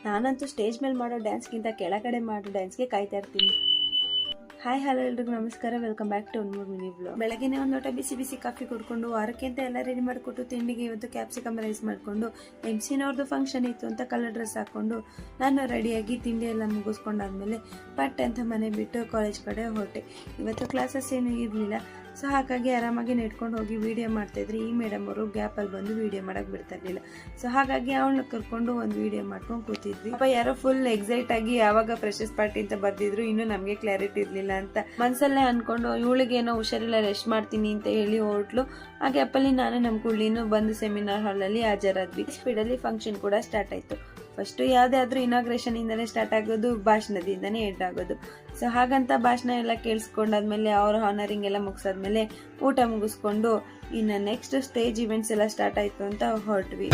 ನಾನಂತೂ ಸ್ಟೇಜ್ ಮೇಲೆ ಮಾಡೋ ಡ್ಯಾನ್ಸ್ಗಿಂತ ಕೆಳಗಡೆ ಮಾಡೋ ಡ್ಯಾನ್ಸ್ಗೆ ಕಾಯ್ತಾ ಇರ್ತೀನಿ. ಹಾಯ್ ಹಲೋ ಎಲ್ರಿಗೂ ನಮಸ್ಕಾರ, welcome back to one mini vlog. ಬೆಳಗ್ಗೆನೇ ಒಂದು ಲೋಟ ಬಿಸಿ ಬಿಸಿ ಕಾಫಿ ಕುಡ್ಕೊಂಡು ವಾರಕ್ಕೆ ಅಂತ ಎಲ್ಲ ರೆಡಿ ಮಾಡಿಕೊಟ್ಟು ತಿಂಡಿಗೆ ಇವತ್ತು ಕ್ಯಾಪ್ಸಿಕಮ್ ರೈಸ್ ಮಾಡಿಕೊಂಡು MC ನವ್ರದ್ದು ಫಂಕ್ಷನ್ ಇತ್ತು ಅಂತ ಕಲರ್ ಡ್ರೆಸ್ ಹಾಕ್ಕೊಂಡು ನಾನು ರೆಡಿಯಾಗಿ ತಿಂಡಿ ಎಲ್ಲ ಮುಗಿಸ್ಕೊಂಡಾದ್ಮೇಲೆ ಪಟ್ ಅಂತ ಮನೆ ಬಿಟ್ಟು ಕಾಲೇಜ್ ಕಡೆ ಹೊರಟೆ. ಇವತ್ತು ಕ್ಲಾಸಸ್ ಏನು ಇರಲಿಲ್ಲ, ಸೊ ಹಾಗಾಗಿ ಆರಾಮಾಗಿ ನೆಡ್ಕೊಂಡು ಹೋಗಿ ವೀಡಿಯೋ ಮಾಡ್ತಾಯಿದ್ರಿ. ಈ ಮೇಡಮ್ ಅವರು ಗ್ಯಾಪಲ್ಲಿ ಬಂದು ವೀಡಿಯೋ ಮಾಡೋಕ್ಕೆ ಬಿಡ್ತಾ ಇರಲಿಲ್ಲ, ಸೊ ಹಾಗಾಗಿ ಅವಳನ್ನ ಕರ್ಕೊಂಡು ಒಂದು ವೀಡಿಯೋ ಮಾಡ್ಕೊಂಡು ಕೂತಿದ್ವಿ. ಅಪ್ಪ ಯಾರೋ ಫುಲ್ ಎಕ್ಸೈಟ್ ಆಗಿ ಯಾವಾಗ ಫ್ರೆಶರ್ಸ್ ಪಾರ್ಟಿ ಅಂತ ಬರ್ದಿದ್ರು, ಇನ್ನೂ ನಮಗೆ ಕ್ಲಾರಿಟಿ ಇರಲಿಲ್ಲ ಅಂತ ಮನಸ್ಸಲ್ಲೇ ಅಂದ್ಕೊಂಡು ಇವಳಿಗೆ ಏನೋ ಹುಷಾರಿಲ್ಲ ರೆಸ್ಟ್ ಮಾಡ್ತೀನಿ ಅಂತ ಹೇಳಿ ಹೊರಟ್ಲು. ಆ ಗ್ಯಾಪಲ್ಲಿ ನಾನು ನಮ್ಮ ಕುಳ್ಳಿನೂ ಬಂದು ಸೆಮಿನಾರ್ ಹಾಲಲ್ಲಿ ಹಾಜರಾದ್ವಿ. ಸ್ಪೀಡಲ್ಲಿ ಫಂಕ್ಷನ್ ಕೂಡ ಸ್ಟಾರ್ಟ್ ಆಯಿತು. ಫಸ್ಟು ಯಾವುದೇ ಆದರೂ ಇನಾಗ್ರೇಷನ್ ಇಂದನೇ ಸ್ಟಾರ್ಟ್ ಆಗೋದು, ಭಾಷಣದಿಂದನೇ ಎಂಡ್ ಆಗೋದು. ಸೊ ಹಾಗಂತ ಭಾಷಣ ಎಲ್ಲ ಕೇಳಿಸ್ಕೊಂಡಾದ್ಮೇಲೆ ಅವ್ರ ಹಾನರಿಂಗ್ ಎಲ್ಲ ಮುಗಿಸಾದ್ಮೇಲೆ ಊಟ ಮುಗಿಸ್ಕೊಂಡು ಇನ್ನು ನೆಕ್ಸ್ಟ್ ಸ್ಟೇಜ್ ಇವೆಂಟ್ಸ್ ಎಲ್ಲ ಸ್ಟಾರ್ಟ್ ಆಯಿತು ಅಂತ ಹೊರಟ್ವಿ.